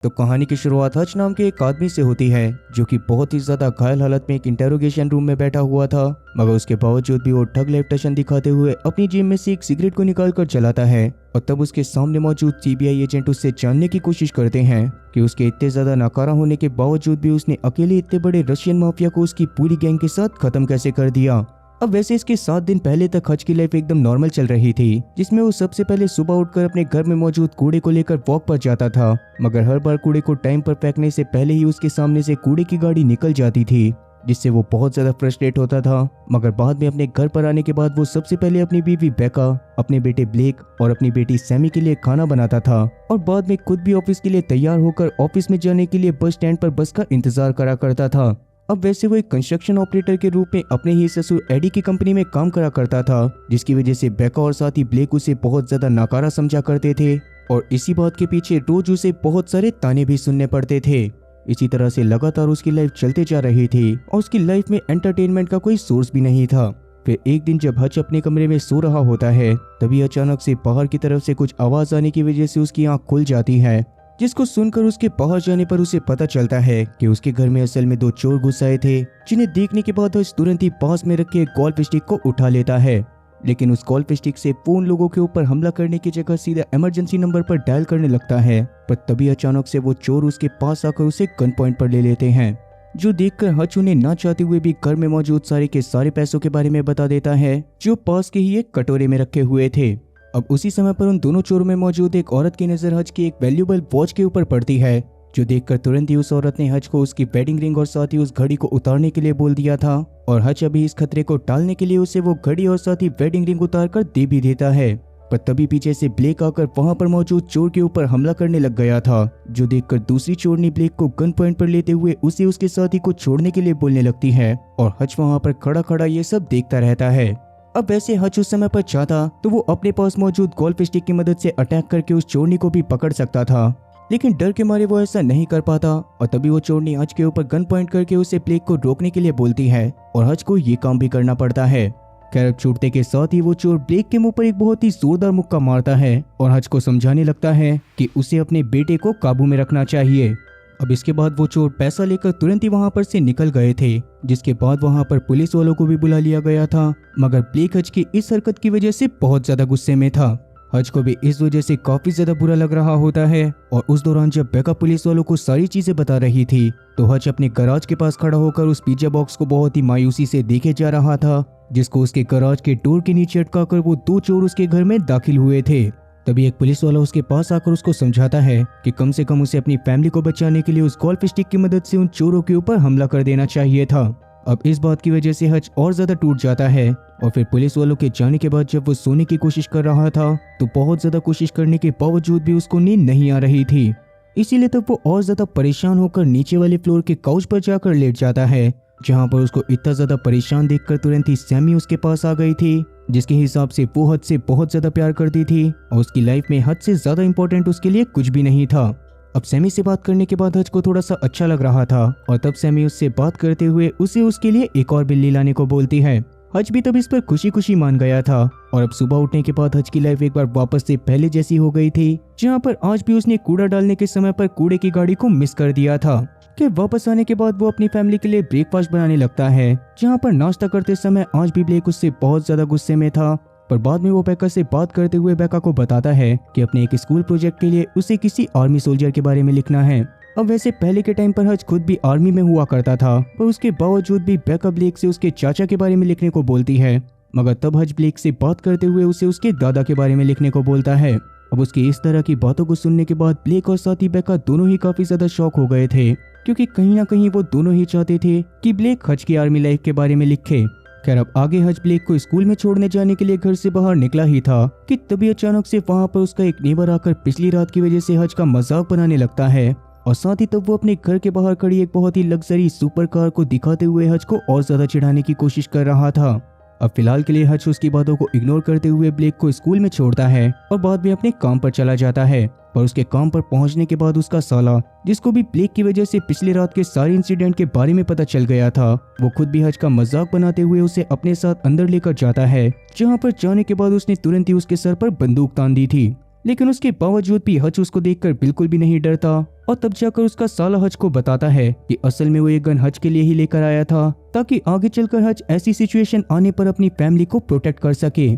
तो कहानी की शुरुआत हज नाम के एक आदमी से होती है जो कि बहुत ही ज्यादा घायल हालत में एक इंटेरोगेशन रूम में बैठा हुआ था। मगर उसके बावजूद भी वो ठग लेफ्टेशन दिखाते हुए अपनी जेब में से एक सिगरेट को निकाल कर चलाता है। और तब उसके सामने मौजूद सीबीआई एजेंट उससे जानने की कोशिश करते हैं कि उसके इतने ज्यादा नाकारा होने के बावजूद भी उसने अकेले इतने बड़े रशियन माफिया को उसकी पूरी गैंग के साथ खत्म कैसे कर दिया। अब वैसे इसके 7 दिन पहले तक हज की लाइफ एकदम नॉर्मल चल रही थी, जिसमें वो सबसे पहले सुबह उठकर अपने घर में मौजूद कूड़े को लेकर वॉक पर जाता था। मगर हर बार कूड़े को टाइम पर फेंकने से पहले ही उसके सामने से कूड़े की गाड़ी निकल जाती थी, जिससे वो बहुत ज्यादा फ्रस्ट्रेट होता था। मगर बाद में अपने घर पर आने के बाद वो सबसे पहले अपनी बीवी बेका, अपने बेटे ब्लेक और अपनी बेटी सैमी के लिए खाना बनाता था और बाद में खुद भी ऑफिस के लिए तैयार होकर ऑफिस में जाने के लिए बस स्टैंड पर बस का इंतजार करा करता था। अब वैसे वो एक कंस्ट्रक्शन ऑपरेटर के रूप में अपने ही ससुर एडी की कंपनी में काम करा करता था, जिसकी वजह से बेका और साथ ही ब्लेक उसे बहुत ज्यादा नाकारा समझा करते थे और इसी बात के पीछे रोज उसे बहुत सारे ताने भी सुनने पड़ते थे। इसी तरह से लगातार उसकी लाइफ चलते जा रही थी और उसकी लाइफ में एंटरटेनमेंट का कोई सोर्स भी नहीं था। फिर एक दिन जब हज अपने कमरे में सो रहा होता है, तभी अचानक से बाहर की तरफ से कुछ आवाज आने की वजह से उसकी आंख खुल जाती है, जिसको सुनकर उसके बाहर जाने पर उसे पता चलता है कि उसके घर में असल में 2 चोर घुस आए थे, जिन्हें देखने के बाद हज तुरंत ही पास में रखे गोल्फ स्टिक को उठा लेता है। लेकिन उस गोल्फ स्टिक से वो उन लोगों के ऊपर हमला करने की जगह सीधा इमरजेंसी नंबर पर डायल करने लगता है। पर तभी अचानक से वो चोर उसके पास आकर उसे गन पॉइंट पर ले लेते हैं, जो देखकर हज उन्हें ना चाहते हुए भी घर में मौजूद सारे के सारे पैसों के बारे में बता देता है, जो पास के ही एक कटोरे में रखे हुए थे। अब उसी समय पर उन दोनों चोरों में मौजूद एक औरत की नजर हज की एक वैल्यूएबल वॉच के ऊपर पड़ती है, जो देखकर तुरंत ही उस औरत ने हज को उसकी वेडिंग रिंग और साथ ही उस घड़ी को उतारने के लिए बोल दिया था। और हज अभी इस खतरे को टालने के लिए उसे वो घड़ी और साथ ही वेडिंग रिंग उतार कर दे भी देता है। पर तभी पीछे से ब्लेक आकर वहां पर मौजूद चोर के ऊपर हमला करने लग गया था, जो देखकर दूसरी चोरनी ब्लेक को गन पॉइंट पर लेते हुए उसे उसके साथी को छोड़ने के लिए बोलने लगती है और हज वहां पर खड़ा खड़ा ये सब देखता रहता है। अब वैसे हज उस समय पर चाहता तो वो अपने पास मौजूद गोल्फ स्टिक की मदद से अटैक करके उस चोरनी को भी पकड़ सकता था, लेकिन डर के मारे वो ऐसा नहीं कर पाता। और तभी वो चोरनी हज के ऊपर गन पॉइंट करके उसे ब्लेक को रोकने के लिए बोलती है और हज को ये काम भी करना पड़ता है। खैर छूटते के साथ ही वो चोर ब्लेक के मुंह पर एक बहुत ही जोरदार मुक्का मारता है और हज को समझाने लगता है कि उसे अपने बेटे को काबू में रखना चाहिए। अब इसके बाद वो चोर पैसा लेकर तुरंत ही वहां पर से निकल गए थे, जिसके बाद वहां पर पुलिस वालों को भी बुला लिया गया था। मगर ब्लेक हज की इस हरकत की वजह से बहुत ज्यादा गुस्से में था। हज को भी इस वजह से काफी ज्यादा बुरा लग रहा होता है और उस दौरान जब बेका पुलिस वालों को सारी चीजें बता रही थी, तो हज अपने गराज के पास खड़ा होकर उस पिज्जा बॉक्स को बहुत ही मायूसी से देखे जा रहा था, जिसको उसके गराज के डोर के नीचे अटकाकर वो 2 चोर उसके घर में दाखिल हुए थे। तभी एक पुलिस वाला उसके पास आकर उसको समझाता है कि कम से कम उसे अपनी फैमिली को बचाने के लिए उस गोल्फ स्टिक की मदद से उन चोरों के ऊपर हमला कर देना चाहिए था। अब इस बात की वजह से हज और ज्यादा टूट जाता है और फिर पुलिस वालों के जाने के बाद जब वो सोने की कोशिश कर रहा था, तो बहुत ज्यादा कोशिश करने के बावजूद भी उसको नींद नहीं आ रही थी। इसीलिए तब वो और ज्यादा परेशान होकर नीचे वाले फ्लोर के काउच पर जाकर लेट जाता है, जहाँ पर उसको इतना ज्यादा परेशान देखकर तुरंत ही सैमी उसके पास आ गई थी, जिसके हिसाब से वो हद से बहुत ज्यादा प्यार करती थी और उसकी लाइफ में हद से ज्यादा इंपॉर्टेंट उसके लिए कुछ भी नहीं था। अब सैमी से बात करने के बाद हज को थोड़ा सा अच्छा लग रहा था और तब सैमी उससे बात करते हुए उसे उसके लिए एक और बिल्ली लाने को बोलती है। हज भी तब इस पर खुशी खुशी मान गया था और अब सुबह उठने के बाद हज की लाइफ एक बार वापस से पहले जैसी हो गई थी, जहाँ पर आज भी उसने कूड़ा डालने के समय पर कूड़े की गाड़ी को मिस कर दिया था। कि वापस आने के बाद वो अपनी फैमिली के लिए ब्रेकफास्ट बनाने लगता है, जहाँ पर नाश्ता करते समय आज भी ब्लेक उससे बहुत ज्यादा गुस्से में था। पर बाद में वो बेका से बात करते हुए बेका को बताता है कि अपने एक स्कूल प्रोजेक्ट के लिए उसे किसी आर्मी सोल्जर के बारे में लिखना है। अब वैसे पहले के टाइम पर हज खुद भी आर्मी में हुआ करता था, पर उसके बावजूद भी बेका ब्लेक से उसके चाचा के बारे में लिखने को बोलती है। मगर तब हज ब्लेक से बात करते हुए उसे उसके दादा के बारे में लिखने को बोलता है। अब उसकी इस तरह की बातों को सुनने के बाद ब्लेक और साथ ही बेका दोनों ही काफी ज्यादा शॉक हो गए थे, क्योंकि कहीं ना कहीं वो दोनों ही चाहते थे कि ब्लेक हज की आर्मी लाइफ के बारे में लिखे। खैर अब आगे हज ब्लेक को स्कूल में छोड़ने जाने के लिए घर से बाहर निकला ही था कि तभी अचानक से वहां पर उसका एक नेबर आकर पिछली रात की वजह से हज का मजाक बनाने लगता है और साथ ही तब वो अपने घर के बाहर खड़ी एक बहुत ही लग्जरी सुपर कार को दिखाते हुए हज को और ज्यादा चिढ़ाने की कोशिश कर रहा था। अब फिलहाल के लिए हज उसकी बातों को इग्नोर करते हुए ब्लेक को स्कूल में छोड़ता है और बाद में अपने काम पर चला जाता है। पर उसके काम पर पहुंचने के बाद उसका साला, जिसको भी ब्लेक की वजह से पिछली रात के सारे इंसिडेंट के बारे में पता चल गया था, वो खुद भी हज का मजाक बनाते हुए उसे अपने साथ अंदर लेकर जाता है, जहां पर जाने के बाद उसने तुरंत ही उसके सर पर बंदूक तान दी थी लेकिन उसके बावजूद भी हच उसको देखकर बिल्कुल भी नहीं डरता और तब जाकर उसका साला हच को बताता है कि असल में वो ये गन हच के लिए ही लेकर आया था ताकि आगे चलकर हच ऐसी सिचुएशन आने पर अपनी फैमिली को प्रोटेक्ट कर सके।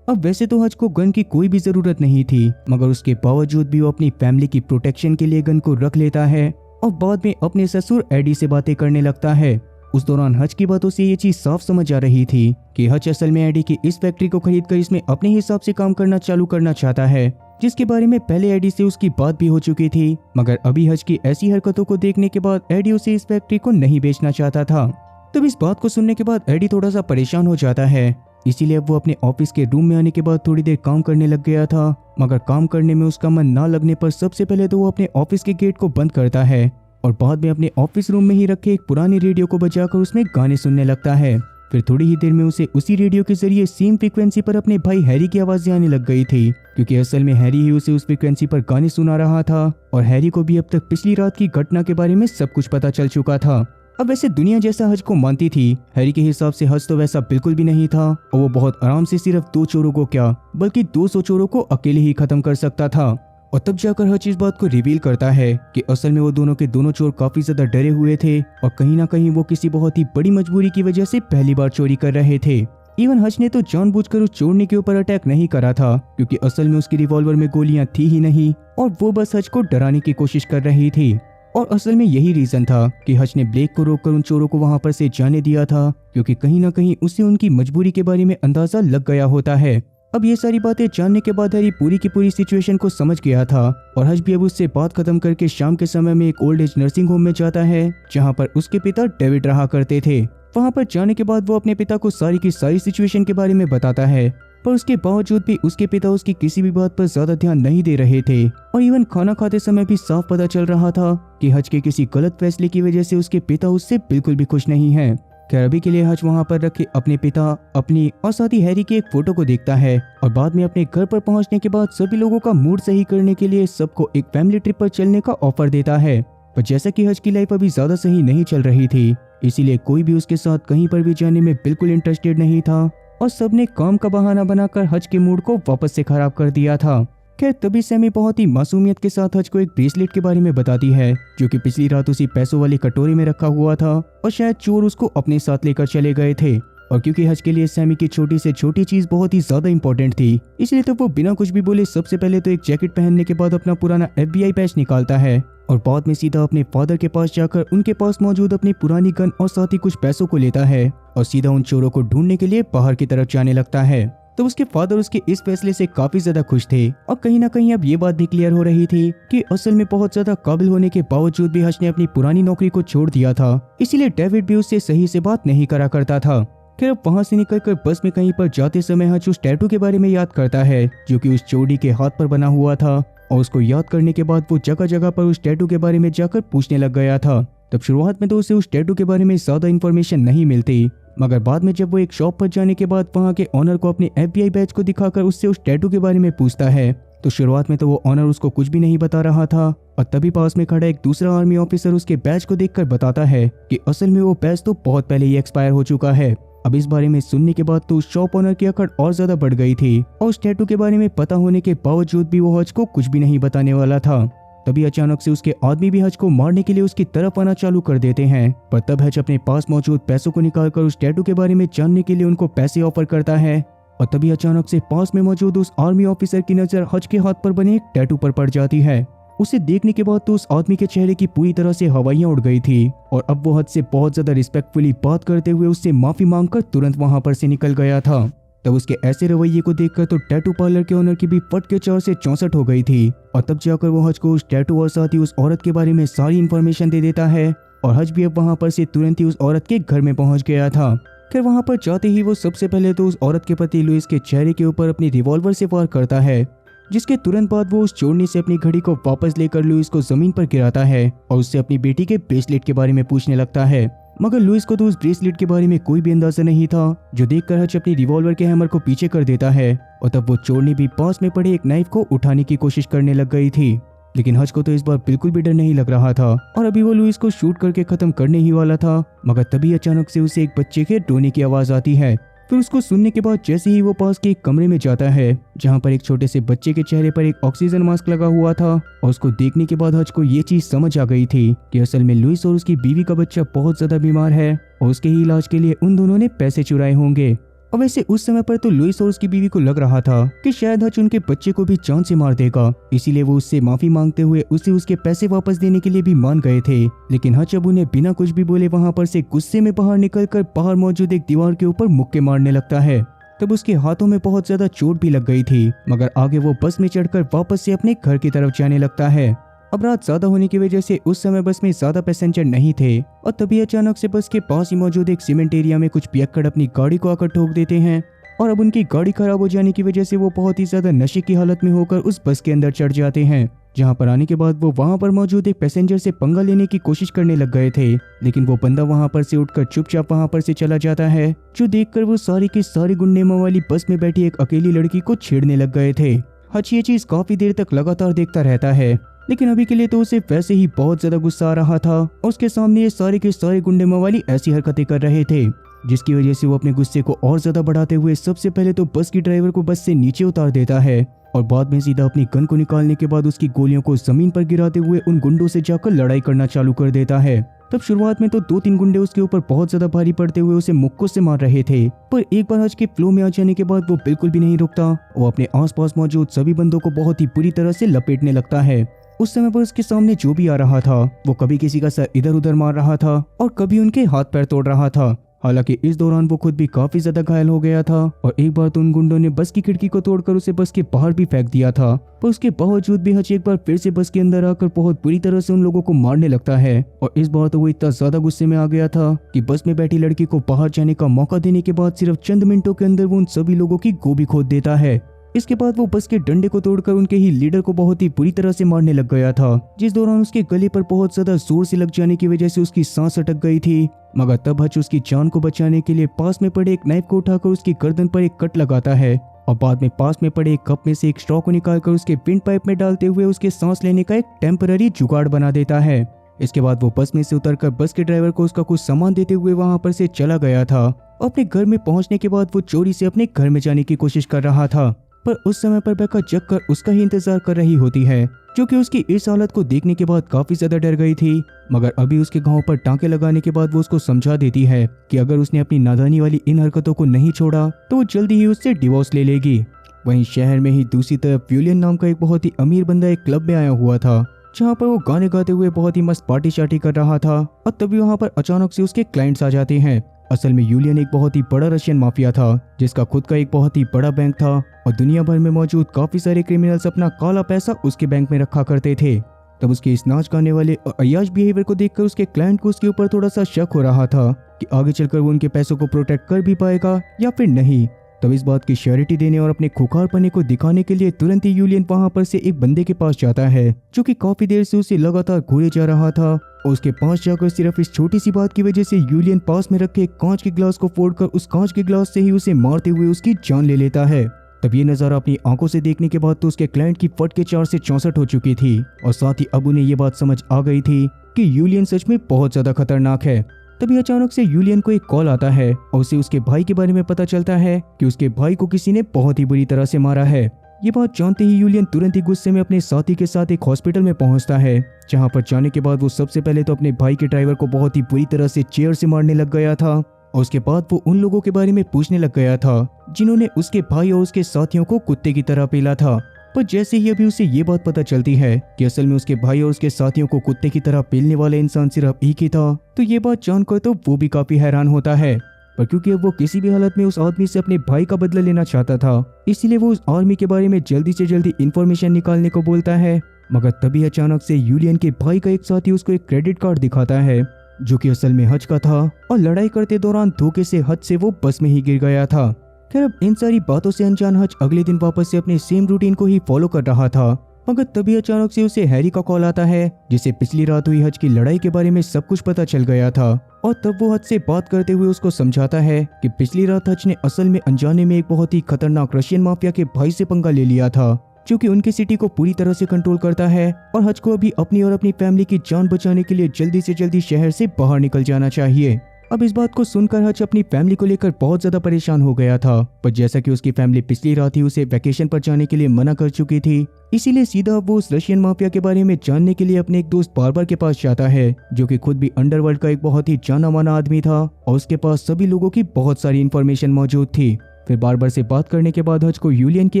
अब वैसे तो हच को गन की कोई भी जरूरत नहीं थी, मगर उसके बावजूद भी वो अपनी फैमिली की प्रोटेक्शन के लिए गन को रख लेता है और बाद में अपने ससुर एडी से बातें करने लगता है। उस दौरान हच की बातों से ये चीज साफ समझ आ रही थी कि हच असल में एडी की इस फैक्ट्री को खरीदकर इसमें अपने हिसाब से काम करना चालू करना चाहता है, जिसके बारे में पहले एडी से उसकी बात भी हो चुकी थी। मगर अभी हच की ऐसी हरकतों को देखने के बाद एडी उसे इस फैक्ट्री को नहीं बेचना चाहता था। तब इस बात को सुनने के बाद एडी थोड़ा सा परेशान हो जाता है, इसीलिए अब वो अपने ऑफिस के रूम में आने के बाद थोड़ी देर काम करने लग गया था। मगर काम करने में उसका मन ना लगने पर सबसे पहले तो वो अपने ऑफिस के गेट को बंद करता है और बाद में अपने ऑफिस रूम में ही रखे एक पुराने रेडियो को बजाकर उसमें गाने सुनने लगता है। फिर थोड़ी ही देर में उसे उसी रेडियो के जरिए सेम फ्रीक्वेंसी पर अपने भाई हैरी की आवाजें आने लग गई थी, क्योंकि असल में हैरी ही उसे उस फ्रीक्वेंसी पर गाने सुना रहा था और हैरी को भी अब तक पिछली रात की घटना के बारे में सब कुछ पता चल चुका था। अब वैसे दुनिया जैसा हज को मानती थी, हैरी के हिसाब से हज तो वैसा बिल्कुल भी नहीं था और वो बहुत आराम से सिर्फ 2 चोरों को क्या बल्कि 200 चोरों को अकेले ही खत्म कर सकता था। और तब जाकर हच इस बात को रिवील करता है कि असल में वो दोनों के दोनों चोर काफी ज्यादा डरे हुए थे और कहीं ना कहीं वो किसी बहुत ही बड़ी मजबूरी की वजह से पहली बार चोरी कर रहे थे। इवन हच ने तो जानबूझकर उस चोरने के ऊपर अटैक नहीं करा था, क्योंकि असल में उसकी रिवॉल्वर में गोलियां थी ही नहीं और वो बस हच को डराने की कोशिश कर रही थी। और असल में यही रीजन था कि हच ने ब्लेक को रोककर उन चोरों को वहां पर से जाने दिया था, क्योंकि कहीं ना कहीं उसे उनकी मजबूरी के बारे में अंदाजा लग गया होता है। अब ये सारी बातें जानने के बाद हैरी पूरी की पूरी सिचुएशन को समझ गया था और हच भी अब उससे बात खत्म करके शाम के समय में एक ओल्ड एज नर्सिंग होम में जाता है, जहां पर उसके पिता डेविड रहा करते थे। वहां पर जाने के बाद वो अपने पिता को सारी की सारी सिचुएशन के बारे में बताता है, पर उसके बावजूद भी उसके पिता उसकी किसी भी बात पर ज्यादा ध्यान नहीं दे रहे थे और इवन खाना खाते समय भी साफ पता चल रहा था कि हच के किसी गलत फैसले की वजह से उसके पिता उससे बिल्कुल भी खुश नहीं है। खैर अभी के लिए हच वहां पर रखे अपने पिता, अपनी और साथ ही हैरी की एक फोटो को देखता है और बाद में अपने घर पर पहुंचने के बाद सभी लोगों का मूड सही करने के लिए सबको एक फैमिली ट्रिप पर चलने का ऑफर देता है। पर जैसा कि हच की लाइफ अभी ज्यादा सही नहीं चल रही थी, इसीलिए कोई भी उसके साथ कहीं पर भी जाने में बिल्कुल इंटरेस्टेड नहीं था और सबने काम का बहाना बनाकर हच के मूड को वापस से खराब कर दिया था। खैर तभी सैमी बहुत ही मासूमियत के साथ हच को एक ब्रेसलेट के बारे में बताती है, जो कि पिछली रात उसी पैसों वाली कटोरे में रखा हुआ था और शायद चोर उसको अपने साथ लेकर चले गए थे। और क्योंकि हच के लिए सैमी की छोटी से छोटी चीज बहुत ही ज्यादा इंपॉर्टेंट थी, इसलिए तो वो बिना कुछ भी बोले सबसे पहले तो एक जैकेट पहनने के बाद अपना पुराना FBI बैच निकालता है और बाद में सीधा अपने फादर के पास जाकर उनके पास मौजूद अपनी पुरानी गन और साथ ही कुछ पैसों को लेता है और सीधा उन चोरों को ढूंढने के लिए बाहर की तरफ जाने लगता है। तो उसके फादर उसके इस फैसले से काफी ज्यादा खुश थे और कहीं ना कहीं अब ये बात भी क्लियर हो रही थी कि असल में बहुत ज्यादा काबिल होने के बावजूद भी हच ने अपनी पुरानी नौकरी को छोड़ दिया था, इसीलिए डेविड भी उससे सही से बात नहीं करा करता था। फिर अब वहां से निकलकर बस में कहीं पर जाते समय हच उस टैटू के बारे में याद करता है, जो कि उस चोरी के हाथ पर बना हुआ था और उसको याद करने के बाद वो जगह जगह पर उस टैटू के बारे में जाकर पूछने लग गया था। तब शुरुआत में तो उसे उस टैटू के बारे में ज्यादा इन्फॉर्मेशन नहीं मिलती, मगर बाद में जब वो एक शॉप पर जाने के बाद वहां के ऑनर को अपने FBI बैच को दिखाकर उससे उस टैटू के बारे में पूछता है, तो शुरुआत में तो वो ऑनर उसको कुछ भी नहीं बता रहा था और तभी पास में खड़ा एक दूसरा आर्मी ऑफिसर उसके बैच को देखकर बताता है कि असल में वो बैच तो बहुत पहले ही एक्सपायर हो चुका है। अब इस बारे में सुनने के बाद तो उस शॉप ऑनर की अकड़ और ज्यादा बढ़ गई थी और उस टैटू के बारे में पता होने के बावजूद भी वो हच को कुछ भी नहीं बताने वाला था। तभी अचानक से उसके आदमी भी हच को मारने के लिए उसकी तरफ आना चालू कर देते हैं, पर तब हच अपने पास मौजूद पैसों को निकालकर उस टैटू के बारे में जानने के लिए उनको पैसे ऑफर करता है और तभी अचानक से पास में मौजूद उस आर्मी ऑफिसर की नजर हच के हाथ पर बने एक टैटू पर पड़ जाती है। उसे देखने के बाद तो उस आदमी के चेहरे की पूरी तरह से हवाइयां उड़ गई थी और अब वो हच से बहुत ज्यादा रिस्पेक्टफुली बात करते हुए उससे माफी मांगकर तुरंत वहां पर से निकल गया था। तब उसके ऐसे रवैये को देखकर तो टैटू पार्लर के ओनर की भी फट के 4 से 64 हो गई थी और तब जाकर वो हच को उस टैटू और साथ ही उस औरत के बारे में सारी इन्फॉर्मेशन दे देता है और हच भी अब वहां पर से तुरंत ही उस औरत के घर में पहुंच गया था। फिर वहां पर जाते ही वो सबसे पहले तो उस औरत के पति लुइस के चेहरे के ऊपर अपनी रिवॉल्वर से वार करता है, जिसके तुरंत बाद वो उस चोरनी से अपनी घड़ी को वापस लेकर लुइस को जमीन पर गिराता है और उससे अपनी बेटी के ब्रेसलेट के बारे में पूछने लगता है। मगर लुइस को तो उस ब्रेसलेट के बारे में कोई भी अंदाजा नहीं था, जो देखकर हच अपनी रिवॉल्वर के हैमर को पीछे कर देता है और तब वो चोरनी भी पास में पड़े एक नाइफ को उठाने की कोशिश करने लग गई थी। लेकिन हच को तो इस बार बिल्कुल भी डर नहीं लग रहा था और अभी वो लुइस को शूट करके खत्म करने ही वाला था, मगर तभी अचानक से उसे एक बच्चे के रोने की आवाज आती है। फिर उसको सुनने के बाद जैसे ही वो पास के एक कमरे में जाता है जहाँ पर एक छोटे से बच्चे के चेहरे पर एक ऑक्सीजन मास्क लगा हुआ था, और उसको देखने के बाद हज को ये चीज समझ आ गई थी कि असल में लुइस और उसकी बीवी का बच्चा बहुत ज्यादा बीमार है और उसके ही इलाज के लिए उन दोनों ने पैसे चुराए होंगे। और वैसे उस समय पर तो लुइस और उसकी बीवी को लग रहा था कि शायद हच उनके बच्चे को भी जान से मार देगा, इसीलिए वो उससे माफी मांगते हुए उसे उसके पैसे वापस देने के लिए भी मान गए थे। लेकिन हच अब उन्हें बिना कुछ भी बोले वहां पर से गुस्से में बाहर निकलकर बाहर मौजूद एक दीवार के ऊपर मुक्के मारने लगता है। तब उसके हाथों में बहुत ज्यादा चोट भी लग गई थी, मगर आगे वो बस में चढ़कर वापस से अपने घर की तरफ जाने लगता है। अब रात ज्यादा होने की वजह से उस समय बस में ज्यादा पैसेंजर नहीं थे और तभी अचानक से बस के पास ही मौजूद एक सीमेंट एरिया में कुछ पियक्कड़ अपनी गाड़ी को आकर ठोक देते हैं और अब उनकी गाड़ी खराब हो जाने की वजह से वो बहुत ही ज्यादा नशे की हालत में होकर उस बस के अंदर चढ़ जाते हैं। जहां पर आने के बाद वो वहां पर मौजूद एक पैसेंजर से पंगा लेने की कोशिश करने लग गए थे, लेकिन वो बंदा वहां पर से उठकर चुपचाप वहां पर से चला जाता है, जो देखकर वो सारी की सारी गुंडेमां वाली बस में बैठी एक अकेली लड़की को छेड़ने लग गए थे। हच ये चीज काफी देर तक लगातार देखता रहता है, लेकिन अभी के लिए तो उसे वैसे ही बहुत ज्यादा गुस्सा आ रहा था और उसके सामने ये सारे के सारे गुंडेमां वाली ऐसी हरकतें कर रहे थे, जिसकी वजह से वो अपने गुस्से को और ज्यादा बढ़ाते हुए सबसे पहले तो बस की ड्राइवर को बस से नीचे उतार देता है और बाद में सीधा अपनी गन को निकालने के बाद उसकी गोलियों को जमीन पर गिराते हुए उन गुंडों से जाकर लड़ाई करना चालू कर देता है। तब शुरुआत में तो 2-3 गुंडे उसके ऊपर बहुत ज्यादा भारी पड़ते हुए उसे मुक्कों से मार रहे थे, पर एक बार हज के फ्लो में आ जाने के बाद वो बिल्कुल भी नहीं रुकता। वो अपने आसपास मौजूद सभी बंदों को बहुत ही बुरी तरह से लपेटने लगता है। उस समय पर उसके सामने जो भी आ रहा था वो कभी किसी का सर इधर उधर मार रहा था और कभी उनके हाथ पैर तोड़ रहा था। हालांकि इस दौरान वो खुद भी काफी ज्यादा घायल हो गया था और एक बार तो उन गुंडों ने बस की खिड़की को तोड़कर उसे बस के बाहर भी फेंक दिया था, पर उसके बावजूद भी हच एक बार फिर से बस के अंदर आकर बहुत बुरी तरह से उन लोगों को मारने लगता है। और इस बार तो वो इतना ज्यादा गुस्से में आ गया था कि बस में बैठी लड़की को बाहर जाने का मौका देने के बाद सिर्फ चंद मिनटों के अंदर वो उन सभी लोगों की गोभी खोद देता है। इसके बाद वो बस के डंडे को तोड़कर उनके ही लीडर को बहुत ही बुरी तरह से मारने लग गया था, जिस दौरान उसके गले पर बहुत ज्यादा जोर से लग जाने की वजह से उसकी सांस अटक गई थी। मगर तब हच उसकी जान को बचाने के लिए पास में पड़े एक नाइफ को उठाकर उसकी गर्दन पर एक कट लगाता है और बाद में पास में पड़े एक कप में से एक स्ट्रॉ को निकालकर उसके विंड पाइप में डालते हुए उसके सांस लेने का एक टेम्पररी जुगाड़ बना देता है। इसके बाद वो बस में से उतरकर बस के ड्राइवर को उसका कुछ सामान देते हुए वहां पर से चला गया था। अपने घर में पहुंचने के बाद वो चोरी से अपने घर में जाने की कोशिश कर रहा था, पर उस समय पर बेका जग कर उसका ही इंतजार कर रही होती है, जो कि उसकी इस हालत को देखने के बाद काफी ज्यादा डर गई थी। मगर अभी उसके घाव पर टांके लगाने के बाद वो उसको समझा देती है कि अगर उसने अपनी नादानी वाली इन हरकतों को नहीं छोड़ा तो वो जल्दी ही उससे डिवोर्स ले लेगी। वहीं शहर में ही दूसरी तरफ यूलियन नाम का एक बहुत ही अमीर बंदा एक क्लब में आया हुआ था, जहाँ पर वो गाने गाते हुए बहुत ही मस्त पार्टी शार्टी कर रहा था और तभी वहाँ पर अचानक से उसके क्लाइंट्स आ जाते हैं। असल में यूलियन एक बहुत ही बड़ा रशियन माफिया था, जिसका खुद का एक बहुत ही बड़ा बैंक था और दुनिया भर में मौजूद काफी सारे क्रिमिनल्स अपना काला पैसा उसके बैंक में रखा करते थे। तब उसके इस नाच गाने वाले और अय्याश बिहेवियर को देखकर उसके क्लाइंट को उसके ऊपर थोड़ा सा शक हो रहा था कि आगे चलकर वो उनके पैसों को प्रोटेक्ट कर भी पाएगा या फिर नहीं। तब इस बात की श्योरिटी देने और अपने खुखारपने को दिखाने के लिए तुरंत ही यूलियन वहां पर से एक बंदे के पास जाता है, जो कि काफी देर से उसे लगातार घूरे जा रहा था और उसके पास जाकर सिर्फ इस छोटी सी बात की वजह से यूलियन पास में रखे कांच के ग्लास को फोड़कर उस कांच के ग्लास से ही उसे मारते हुए उसकी जान ले लेता है। तब ये नज़ारा अपनी आंखों से देखने के बाद तो उसके क्लाइंट की फट के 4 से 64 हो चुकी थी और साथ ही अब उन्हें ये बात समझ आ गई थी कि यूलियन सच में बहुत ज्यादा खतरनाक है। तभी अचानक से यूलियन को एक कॉल आता है और उसे उसके भाई के बारे में पता चलता है कि उसके भाई को किसी ने बहुत ही बुरी तरह से मारा है। ये बात जानते ही यूलियन तुरंत ही गुस्से में अपने साथी के साथ एक हॉस्पिटल में पहुंचता है, जहां पर जाने के बाद वो सबसे पहले तो अपने भाई के ड्राइवर को बहुत ही बुरी तरह से चेयर से मारने लग गया था और उसके बाद वो उन लोगों के बारे में पूछने लग गया था जिन्होंने उसके भाई और उसके साथियों को कुत्ते की तरह पेला था। पर जैसे ही अभी उसे ये बात पता चलती है कि असल में उसके भाई और उसके साथियों को कुत्ते की तरह पेलने वाला इंसान सिर्फ एक ही था, तो ये बात जानकर तो वो भी काफी हैरान होता है। पर क्योंकि अब वो किसी भी हालत में उस आदमी से अपने भाई का बदला लेना चाहता था, इसीलिए वो उस आर्मी के बारे में जल्दी से जल्दी इंफॉर्मेशन निकालने को बोलता है। मगर तभी अचानक से यूलियन के भाई का एक साथी उसको एक क्रेडिट कार्ड दिखाता है, जो कि असल में हज का था और लड़ाई करते दौरान धोखे से हज से वो बस में ही गिर गया था। खैर अब इन सारी बातों से अनजान हज अगले दिन वापस से अपने सेम रूटीन को ही फॉलो कर रहा था, मगर तभी अचानक से उसे हैरी का कॉल आता है, जिसे पिछली रात हुई हज की लड़ाई के बारे में सब कुछ पता चल गया था। और तब वो हज से बात करते हुए उसको समझाता है कि पिछली रात हज ने असल में अनजाने में एक बहुत ही खतरनाक रशियन माफिया के भाई से पंगा ले लिया था, जो कि उनकी सिटी को पूरी तरह से कंट्रोल करता है और हज को अभी अपनी और अपनी फैमिली की जान बचाने के लिए जल्दी से जल्दी शहर से बाहर निकल जाना चाहिए। अब इस बात को सुनकर हज अपनी फैमिली को लेकर बहुत ज्यादा परेशान हो गया था, पर जैसा कि उसकी फैमिली पिछली रात ही उसे वैकेशन पर जाने के लिए मना कर चुकी थी, इसीलिए सीधा वो उस रशियन माफिया के बारे में जानने के लिए अपने एक दोस्त बार्बर के पास जाता है, जो कि खुद भी अंडरवर्ल्ड का एक बहुत ही जाना माना आदमी था और उसके पास सभी लोगों की बहुत सारी इन्फॉर्मेशन मौजूद थी। फिर बार्बर से बात करने के बाद हज को यूलियन की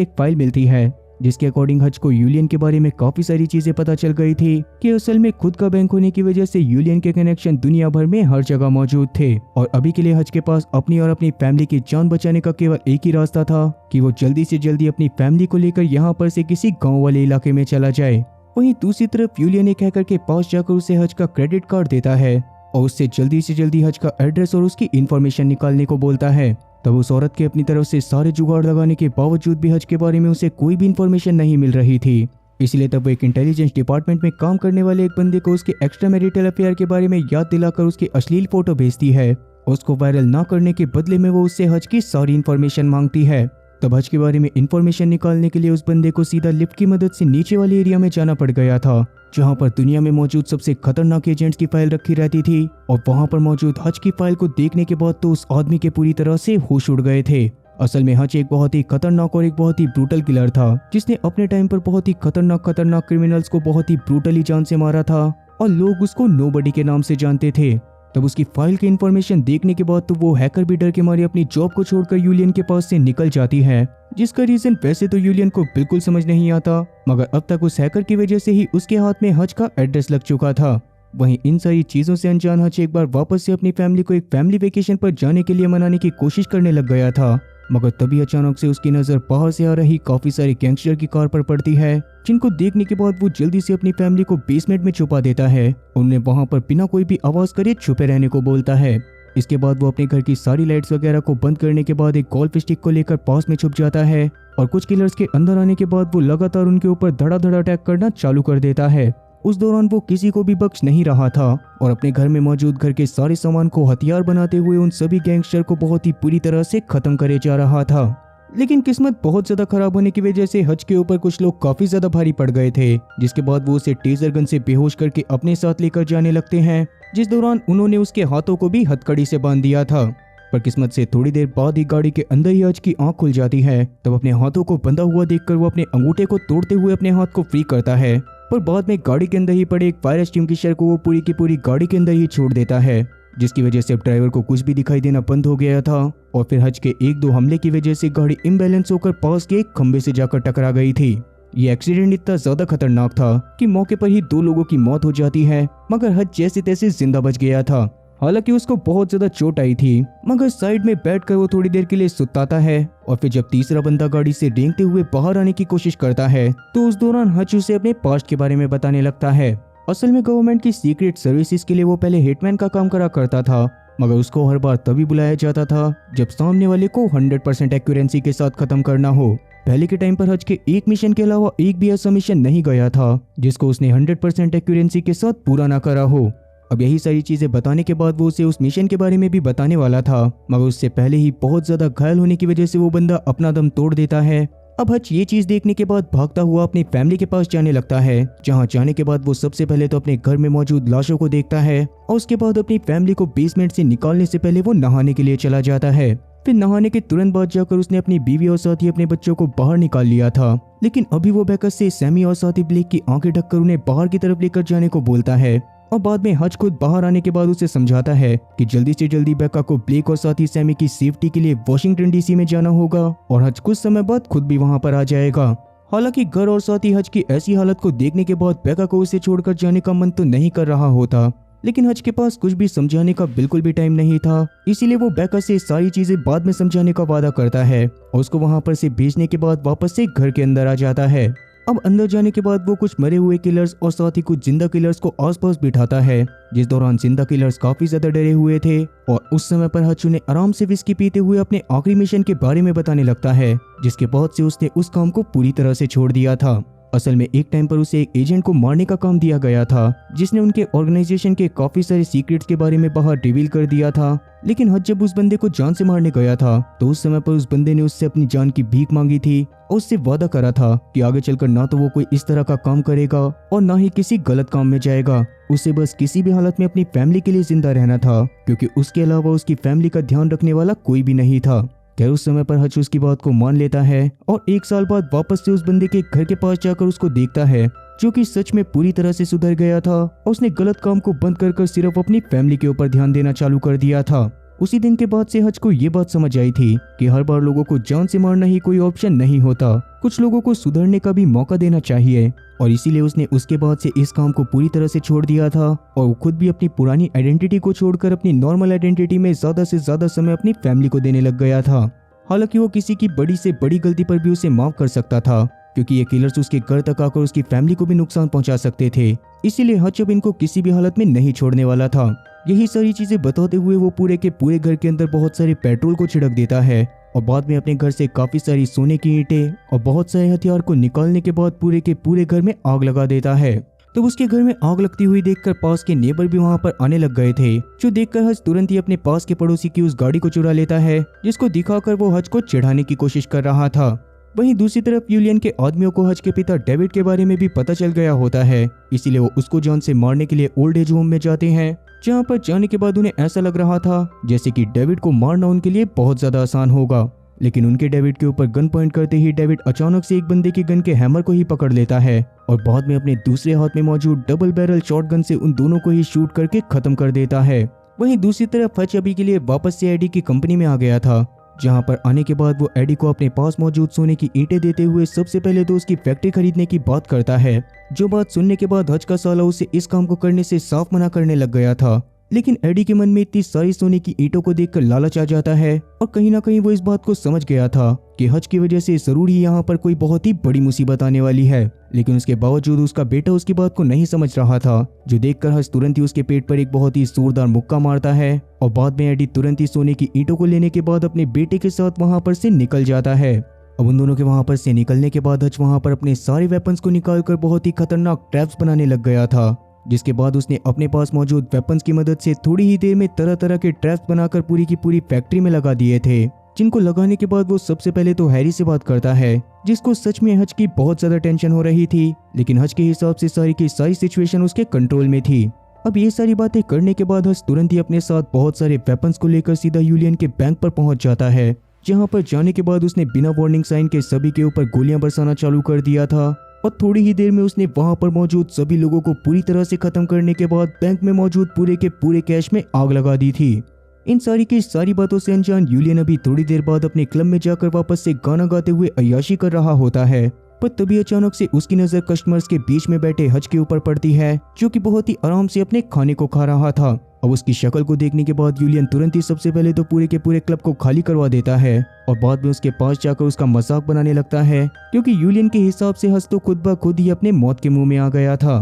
एक फाइल मिलती है, जिसके अकॉर्डिंग हज को यूलियन के बारे में काफी सारी चीजें पता चल गई थी कि असल में खुद का बैंक होने की वजह से यूलियन के कनेक्शन दुनिया भर में हर जगह मौजूद थे और अभी के लिए हज के पास अपनी और अपनी फैमिली की जान बचाने का केवल एक ही रास्ता था कि वो जल्दी से जल्दी अपनी फैमिली को लेकर यहाँ पर से किसी गाँव वाले इलाके में चला जाए। वहीं दूसरी तरफ यूलियन एक हैकर के पास जाकर उसे हज का क्रेडिट कार्ड देता है और उससे जल्दी से जल्दी हज का एड्रेस और उसकी इन्फॉर्मेशन निकालने को बोलता है। तब उस औरत के अपनी तरफ से सारे जुगाड़ लगाने के बावजूद भी हज के बारे में उसे कोई भी इन्फॉर्मेशन नहीं मिल रही थी। इसलिए तब वो एक इंटेलिजेंस डिपार्टमेंट में काम करने वाले एक बंदे को उसके एक्स्ट्रा मैरिटल अफेयर के बारे में याद दिलाकर उसकी अश्लील फोटो भेजती है। उसको वायरल ना करने के बदले में वो उससे हज की सारी इन्फॉर्मेशन मांगती है। तब हज के बारे में इन्फॉर्मेशन निकालने के लिए उस बंदे को सीधा लिफ्ट की मदद से नीचे वाले एरिया में जाना पड़ गया था, जहां पर दुनिया में मौजूद सबसे खतरनाक एजेंट्स की फाइल रखी रहती थी। और वहां पर मौजूद हज की फाइल को देखने के बाद तो उस आदमी के पूरी तरह से होश उड़ गए थे। असल में हज एक बहुत ही खतरनाक और एक बहुत ही ब्रूटल किलर था, जिसने अपने टाइम पर बहुत ही खतरनाक क्रिमिनल्स को बहुत ही ब्रूटली जान से मारा था और लोग उसको नोबडी के नाम से जानते थे। तब उसकी फाइल की इन्फॉर्मेशन देखने के बाद तो वो हैकर भी डर के मारे अपनी जॉब को छोड़कर यूलियन के पास से निकल जाती है, जिसका रीजन वैसे तो यूलियन को बिल्कुल समझ नहीं आता, मगर अब तक उस हैकर की वजह से ही उसके हाथ में हज का एड्रेस लग चुका था। वहीं इन सारी चीजों से अनजान हज एक बार वापस से अपनी फैमिली को एक फैमिली वेकेशन पर जाने के लिए मनाने की कोशिश करने लग गया था, मगर तभी अचानक से उसकी नजर बाहर से आ रही काफी सारी गैंगस्टर की कार पर पड़ती है, जिनको देखने के बाद वो जल्दी से अपनी फैमिली को बेसमेंट में छुपा देता है। उन्हें वहां पर बिना कोई भी आवाज करे छुपे रहने को बोलता है। इसके बाद वो अपने घर की सारी लाइट्स वगैरह को बंद करने के बाद एक गोल्फ स्टिक को लेकर पास में छुप जाता है और कुछ किलर्स के अंदर आने के बाद वो लगातार उनके ऊपर धड़ाधड़ अटैक करना चालू कर देता है। उस दौरान वो किसी को भी बख्श नहीं रहा था और अपने घर में मौजूद घर के सारे सामान को हथियार बनाते हुए उन सभी गैंगस्टर को बहुत ही बुरी तरह से खत्म करे जा रहा था। लेकिन किस्मत बहुत ज्यादा खराब होने की वजह से हज के ऊपर कुछ लोग काफी ज्यादा भारी पड़ गए थे, जिसके बाद वो उसे टेजर गन से बेहोश करके अपने साथ लेकर जाने लगते हैं, जिस दौरान उन्होंने उसके हाथों को भी हथकड़ी से बांध दिया था। पर किस्मत से थोड़ी देर बाद ही गाड़ी के अंदर ही हज की आंख खुल जाती है। तब अपने हाथों को बंधा हुआ देखकर वो अपने अंगूठे को तोड़ते हुए अपने हाथ को फ्री करता है, पर बाद में गाड़ी के अंदर ही पड़े एक फायर एक्सटिंग्विशर को वो पूरी की पूरी गाड़ी के अंदर ही छोड़ देता है, जिसकी वजह से ड्राइवर को कुछ भी दिखाई देना बंद हो गया था। और फिर हज के एक दो हमले की वजह से गाड़ी इम्बैलेंस होकर पास के एक खंबे से जाकर टकरा गई थी। ये एक्सीडेंट इतना ज्यादा खतरनाक था कि मौके पर ही 2 लोगों की मौत हो जाती है, मगर हज जैसे तैसे जिंदा बच गया था। हालांकि उसको बहुत ज्यादा चोट आई थी, मगर साइड में बैठकर वो थोड़ी देर के लिए सुताता है और फिर जब तीसरा बंदा गाड़ी से रेंगते हुए बाहर आने की कोशिश करता है तो उस दौरान हज उसे अपने पास्ट के बारे में बताने लगता है। असल में गवर्नमेंट की सीक्रेट सर्विसेज के लिए वो पहले हिटमैन का काम करा करता था, मगर उसको हर बार तभी बुलाया जाता था जब सामने वाले को 100% एक्यूरेंसी के साथ खत्म करना हो। पहले के टाइम पर हज के एक मिशन के अलावा एक भी ऐसा मिशन नहीं गया था जिसको उसने 100% एक्यूरेंसी के साथ पूरा ना करा हो। अब यही सारी चीजें बताने के बाद वो उसे उस मिशन के बारे में भी बताने वाला था, मगर उससे पहले ही बहुत ज्यादा घायल होने की वजह से वो बंदा अपना दम तोड़ देता है। अब हज ये चीज देखने के बाद भागता हुआ अपनी फैमिली के पास जाने लगता है, जहां जाने के बाद वो सबसे पहले तो अपने घर में मौजूद लाशों को देखता है और उसके बाद अपनी फैमिली को बेसमेंट से निकालने से पहले वो नहाने के लिए चला जाता है। फिर नहाने के तुरंत बाद जाकर उसने अपनी बीवी और साथ ही अपने बच्चों को बाहर निकाल लिया था, लेकिन अभी वो बैकस से सैमी और साथी ब्लेक की आंखें ढककर उन्हें बाहर की तरफ लेकर जाने को बोलता है और बाद में हज खुद बाहर आने के बाद उसे समझाता है कि जल्दी से जल्दी बेका को ब्लेक और साथी सैमी की सेफ्टी के लिए वॉशिंगटन डीसी में जाना होगा और हज कुछ समय बाद खुद भी वहां पर आ जाएगा। हालांकि घर और साथी हज की ऐसी हालत को देखने के बाद बेका को उसे छोड़कर जाने का मन तो नहीं कर रहा होता, लेकिन हज के पास कुछ भी समझाने का बिल्कुल भी टाइम नहीं था, इसीलिए वो बेका से सारी चीजें बाद में समझाने का वादा करता है और उसको वहां पर से भेजने के बाद वापस से घर के अंदर आ जाता है। अब अंदर जाने के बाद वो कुछ मरे हुए किलर्स और साथ ही कुछ जिंदा किलर्स को आसपास बिठाता है, जिस दौरान जिंदा किलर्स काफी ज्यादा डरे हुए थे और उस समय पर हज उन्हें आराम से विस्की पीते हुए अपने आखिरी मिशन के बारे में बताने लगता है, जिसके बाद से उसने उस काम को पूरी तरह से छोड़ दिया था। असल में एक टाइम पर उसे एक एजेंट को मारने का काम दिया गया था, जिसने उनके ऑर्गेनाइजेशन के काफी सारे सीक्रेट्स के बारे में बाहर रिवील कर दिया था। लेकिन हज जब उस बंदे को जान से मारने गया था तो उस समय पर उस बंदे ने उससे अपनी जान की भीख मांगी थी और उससे वादा करा था कि आगे चलकर ना तो वो कोई इस तरह का काम करेगा और ना ही किसी गलत काम में जाएगा। उसे बस किसी भी हालत में अपनी फैमिली के लिए जिंदा रहना था, क्योंकि उसके अलावा उसकी फैमिली का ध्यान रखने वाला कोई भी नहीं था। खैर उस समय पर हच उसकी बात को मान लेता है और 1 साल बाद वापस से उस बंदे के घर के पास जाकर उसको देखता है, जो कि सच में पूरी तरह से सुधर गया था और उसने गलत काम को बंद कर सिर्फ अपनी फैमिली के ऊपर ध्यान देना चालू कर दिया था। उसी दिन के बाद से हज को ये बात समझ आई थी कि हर बार लोगों को जान से मारना ही कोई ऑप्शन नहीं होता, कुछ लोगों को सुधरने का भी मौका देना चाहिए। और इसीलिए उसने उसके बाद से इस काम को पूरी तरह से छोड़ दिया था और वो खुद भी अपनी पुरानी आइडेंटिटी को छोड़कर अपनी नॉर्मल आइडेंटिटी में ज्यादा से ज्यादा समय अपनी फैमिली को देने लग गया था। हालांकि वो किसी की बड़ी से बड़ी गलती पर भी उसे माफ कर सकता था, क्योंकि ये किलर्स उसके घर तक आकर उसकी फैमिली को भी नुकसान पहुंचा सकते थे। इसीलिए हच अब इनको किसी भी हालत में नहीं छोड़ने वाला था। यही सारी चीजें बताते हुए वो पूरे के पूरे घर के अंदर बहुत सारे पेट्रोल को छिड़क देता है और बाद में अपने घर से काफी सारी सोने की ईंटें और बहुत सारे हथियार को निकालने के बाद पूरे के पूरे घर में आग लगा देता है। तो उसके घर में आग लगती हुई देखकर पास के नेबर भी वहां पर आने लग गए थे, जो देखकर हज तुरंत ही अपने पास के पड़ोसी की उस गाड़ी को चुरा लेता है, जिसको दिखाकर वो हज को चिढ़ाने की कोशिश कर रहा था। वहीं दूसरी तरफ यूलियन के आदमियों को हज के पिता डेविड के बारे में भी पता चल गया होता है, इसीलिए वो उसको जान से मारने के लिए ओल्ड एज होम में जाते हैं, जहाँ पर जाने के बाद उन्हें ऐसा लग रहा था जैसे कि डेविड को मारना उनके लिए बहुत ज्यादा आसान होगा। लेकिन उनके डेविड के ऊपर गन पॉइंट करते ही डेविड अचानक से एक बंदे की गन के हैमर को ही पकड़ लेता है और बाद में अपने दूसरे हाथ में मौजूद डबल बैरल शॉटगन से उन दोनों को ही शूट करके खत्म कर देता है। वहीं दूसरी तरफ हच अभी के लिए वापस से एडी की कंपनी में आ गया था, जहां पर आने के बाद वो एडी को अपने पास मौजूद सोने की ईंटें देते हुए सबसे पहले तो उसकी फैक्ट्री खरीदने की बात करता है, जो बात सुनने के बाद हच का साला उसे इस काम को करने से साफ मना करने लग गया था। लेकिन एडी के मन में इतनी सारी सोने की ईंटों को देखकर लालच आ जाता है और कहीं ना कहीं वो इस बात को समझ गया था कि हज की वजह से जरूर ही यहाँ पर कोई बहुत ही बड़ी मुसीबत आने वाली है। लेकिन उसके बावजूद उसका बेटा उसकी बात को नहीं समझ रहा था, जो देखकर हज तुरंत ही उसके पेट पर एक बहुत ही जोरदार मुक्का मारता है और बाद में एडी तुरंत ही सोने की ईंटों को लेने के बाद अपने बेटे के साथ वहां पर से निकल जाता है। अब उन दोनों के वहां पर से निकलने के बाद हज वहां पर अपने सारे वेपन्स को निकालकर बहुत ही खतरनाक ट्रैप्स बनाने लग गया था, जिसके बाद उसने अपने पास मौजूद वेपन्स की मदद से थोड़ी ही देर में तरह तरह के ट्रैप्स बनाकर पूरी की पूरी फैक्ट्री में लगा दिए थे, जिनको लगाने के बाद वो सबसे पहले तो हैरी से बात करता है, जिसको सच में हज की बहुत ज्यादा टेंशन हो रही थी। लेकिन हज के हिसाब से सारी की सारी सिचुएशन उसके कंट्रोल में थी। अब ये सारी बातें करने के बाद हज तुरंत ही अपने साथ बहुत सारे वेपन्स को लेकर सीधा यूलियन के बैंक पर पहुंच जाता है, जहाँ पर जाने के बाद उसने बिना वार्निंग साइन के सभी के ऊपर गोलियां बरसाना चालू कर दिया था और थोड़ी ही देर में उसने वहां पर मौजूद सभी लोगों को पूरी तरह से खत्म करने के बाद बैंक में मौजूद पूरे के पूरे कैश में आग लगा दी थी। इन सारी की सारी बातों से अनजान यूलियन अभी थोड़ी देर बाद अपने क्लब में जाकर वापस से गाना गाते हुए अय्याशी कर रहा होता है, पर तभी अचानक से उसकी नजर कस्टमर्स के बीच में बैठे हज के ऊपर पड़ती है, जो कि बहुत ही आराम से अपने खाने को खा रहा था। अब उसकी शक्ल को देखने के बाद यूलियन तुरंत ही सबसे पहले तो पूरे के पूरे क्लब को खाली करवा देता है और बाद में उसके पास जाकर उसका मजाक बनाने लगता है, क्योंकि यूलियन के हिसाब से हज तो खुद ब खुद ही अपने मौत के मुंह में आ गया था।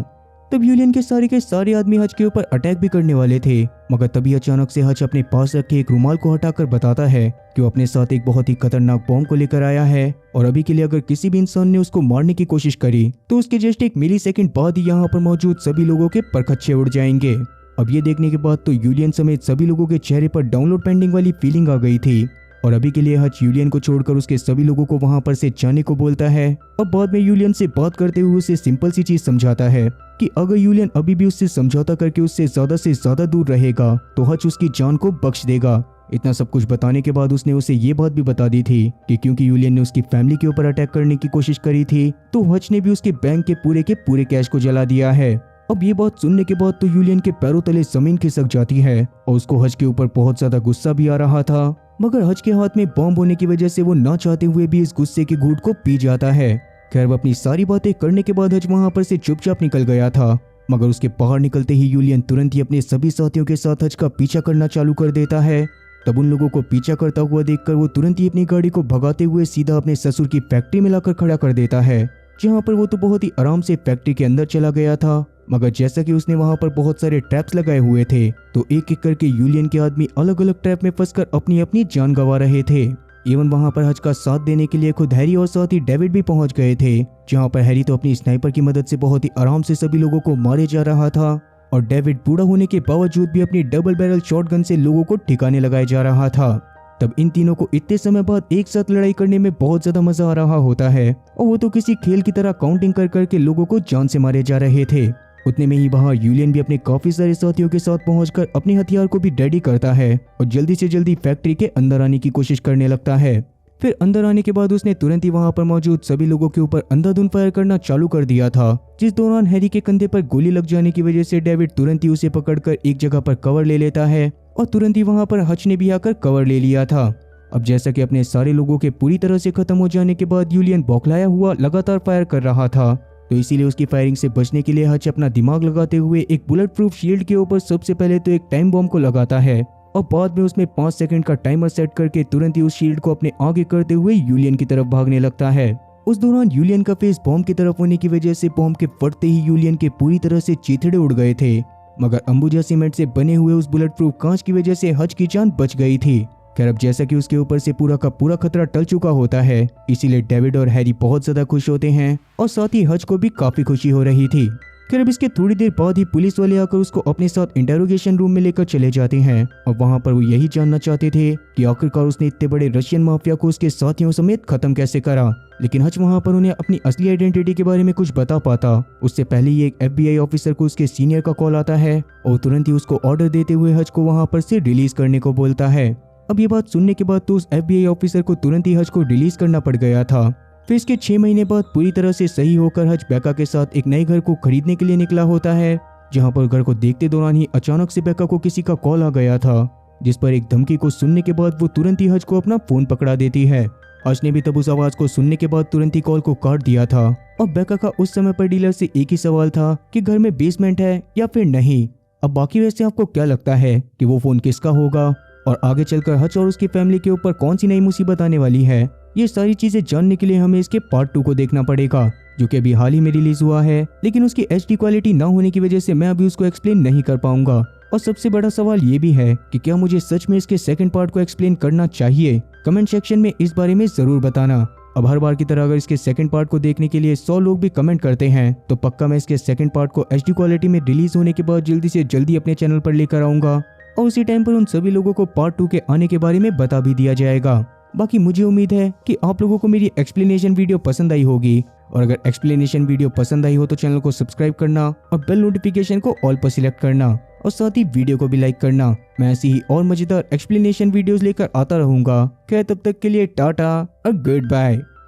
तब यूलियन के सारे आदमी हज के ऊपर अटैक भी करने वाले थे, मगर तभी अचानक से हज अपने पास रखे एक रुमाल को हटाकर बताता है कि वो अपने साथ एक बहुत ही खतरनाक बॉम्ब को लेकर आया है और अभी के लिए अगर किसी भी इंसान ने उसको मारने की कोशिश करी तो उसके जस्ट 1 मिलीसेकंड बाद ही यहाँ पर मौजूद सभी लोगों के परखच्चे उड़ जाएंगे। अब ये देखने के बाद तो यूलियन समेत सभी लोगों के चेहरे पर डाउनलोड पेंडिंग वाली फीलिंग आ गई थी और अभी के लिए हज यूलियन को छोड़कर उसके सभी लोगों को वहां पर से जाने को बोलता है। अब बाद में यूलियन से बात करते हुए उसे सिंपल सी चीज समझाता है कि अगर यूलियन अभी भी उससे समझौता करके उससे ज्यादा दूर रहेगा तो हज उसकी जान को बख्श देगा। इतना सब कुछ बताने के बाद उसने उसे ये बात भी बता दी थी कि क्योंकि यूलियन ने उसकी फैमिली के ऊपर अटैक करने की कोशिश करी थी तो हज ने भी उसके बैंक के पूरे कैश को जला दिया है। अब ये बात सुनने के बाद तो यूलियन के पैरों तले जमीन खिसक जाती है और उसको हज के ऊपर बहुत ज्यादा गुस्सा भी आ रहा था, मगर हज के हाथ में बॉम्ब होने की वजह से वो ना चाहते हुए भी इस गुस्से के घूंट को पी जाता है। खैर वो अपनी सारी बातें करने के बाद हज वहां पर से चुपचाप निकल गया था, मगर उसके बाहर निकलते ही यूलियन तुरंत ही अपने सभी साथियों के साथ हज का पीछा करना चालू कर देता है। तब उन लोगों को पीछा करता हुआ देखकर वो तुरंत ही अपनी गाड़ी को भगाते हुए सीधा अपने ससुर की फैक्ट्री में लाकर खड़ा कर देता है, जहाँ पर वो तो बहुत ही आराम से फैक्ट्री के अंदर चला गया था। मगर जैसा कि उसने वहां पर बहुत सारे ट्रैप्स लगाए हुए थे तो एक एक करके यूलियन के आदमी अलग अलग ट्रैप में फंसकर अपनी अपनी जान गंवा रहे थे। इवन वहां पर हज का साथ देने के लिए खुद हैरी और साथ ही डेविड भी पहुंच गए थे, जहां पर हैरी तो अपनी स्नाइपर की मदद से बहुत ही आराम से सभी लोगों को मारे जा रहा था और डेविड बूढ़ा होने के बावजूद भी अपनी डबल बैरल शॉटगन से लोगों को ठिकाने लगाए जा रहा था। तब इन तीनों को इतने समय बाद एक साथ लड़ाई करने में बहुत ज्यादा मजा आ रहा होता है और वो तो किसी खेल की तरह काउंटिंग कर करके लोगों को जान से मारे जा रहे थे। उतने में ही वहाँ यूलियन भी अपने काफी सारे साथियों के साथ पहुंचकर अपने हथियार को भी रेडी करता है और जल्दी से जल्दी फैक्ट्री के अंदर आने की कोशिश करने लगता है। फिर अंदर आने के बाद उसने तुरंत ही वहां पर मौजूद सभी लोगों के ऊपर अंधाधुंध फायर करना चालू कर दिया था, जिस दौरान हैरी के कंधे पर गोली लग जाने की वजह से डेविड तुरंत ही उसे पकड़कर एक जगह पर कवर ले लेता है और तुरंत ही वहां पर हच ने भी आकर कवर ले लिया था। अब जैसा कि अपने सारे लोगों के पूरी तरह से खत्म हो जाने के बाद यूलियन बौखलाया हुआ लगातार फायर कर रहा था, तो इसीलिए उसकी फायरिंग से बचने के लिए हच अपना दिमाग लगाते हुए एक बुलेट प्रूफ शील्ड के ऊपर सबसे पहले तो एक टाइम बॉम्ब को लगाता है और बाद में उसमें 5 सेकंड का टाइमर सेट करके तुरंत ही उस शील्ड को अपने आगे करते हुए यूलियन की तरफ भागने लगता है। उस दौरान यूलियन का फेस बॉम्ब की तरफ होने की वजह से बॉम्ब के फटते ही यूलियन के पूरी तरह से चीथड़े उड़ गए थे, मगर अंबुजा सीमेंट से बने हुए उस बुलेट प्रूफ कांच की वजह से हच की जान बच गई थी। खैर अब जैसा कि उसके ऊपर से पूरा का पूरा खतरा टल चुका होता है, इसीलिए डेविड और हैरी बहुत ज्यादा खुश होते हैं और साथ ही हच को भी काफी खुशी हो रही थी। खैर अब इसके थोड़ी देर बाद ही पुलिस वाले आकर उसको अपने साथ इंटेरोगेशन रूम में लेकर चले जाते हैं और वहां पर वो यही जानना चाहते थे कि आखिरकार उसने इतने बड़े रशियन माफिया को उसके साथियों समेत खत्म कैसे करा। लेकिन हच वहां पर उन्हें अपनी असली आइडेंटिटी के बारे में कुछ बता पाता उससे पहले ही एक FBI ऑफिसर को उसके सीनियर का कॉल आता है और तुरंत ही उसको ऑर्डर देते हुए हच को वहां पर से रिलीज करने को बोलता है। अब ये बात सुनने के बाद तो उस FBI ऑफिसर को तुरंत ही हच को रिलीज करना पड़ गया था। फिर इसके 6 महीने बाद पूरी तरह से सही होकर हच बेका के साथ एक नए घर को खरीदने के लिए निकला होता है, जहां पर घर को देखते दौरान ही अचानक से बेका को किसी का कॉल आ गया था, जिस पर एक धमकी को सुनने के बाद वो तुरंत ही हच को अपना फोन पकड़ा देती है। हच ने भी तब उस आवाज को सुनने के बाद तुरंत ही कॉल को काट दिया था और बेका का उस समय पर डीलर से एक ही सवाल था कि घर में बेसमेंट है या फिर नहीं। अब बाकी वैसे आपको क्या लगता है कि वो फोन किसका होगा और आगे चलकर हच और उसकी फैमिली के ऊपर कौन सी नई मुसीबत आने वाली है? ये सारी चीजें जानने के लिए हमें इसके पार्ट 2 को देखना पड़ेगा, जो कि अभी हाल ही में रिलीज हुआ है, लेकिन उसकी HD क्वालिटी ना होने की वजह से मैं अभी उसको एक्सप्लेन नहीं कर पाऊंगा। और सबसे बड़ा सवाल ये भी है कि क्या मुझे सच में इसके सेकंड पार्ट को एक्सप्लेन करना चाहिए? कमेंट सेक्शन में इस बारे में जरूर बताना। अब हर बार की तरह अगर इसके सेकंड पार्ट को देखने के लिए 100 लोग भी कमेंट करते हैं तो पक्का मैं इसके सेकंड पार्ट को HD क्वालिटी में रिलीज होने के बाद जल्दी से जल्दी अपने चैनल पर लेकर आऊंगा और उसी टाइम पर उन सभी लोगों को पार्ट 2 के आने के बारे में बता भी दिया जाएगा। बाकी मुझे उम्मीद है कि आप लोगों को मेरी एक्सप्लेनेशन वीडियो पसंद आई होगी और अगर एक्सप्लेनेशन वीडियो पसंद आई हो तो चैनल को सब्सक्राइब करना और बेल नोटिफिकेशन को ऑल पर सिलेक्ट करना और साथ ही वीडियो को भी लाइक करना। मैं ऐसी ही और मजेदार एक्सप्लेनेशन वीडियोस लेकर आता रहूंगा। खैर तब तक के लिए टाटा और गुड बाय।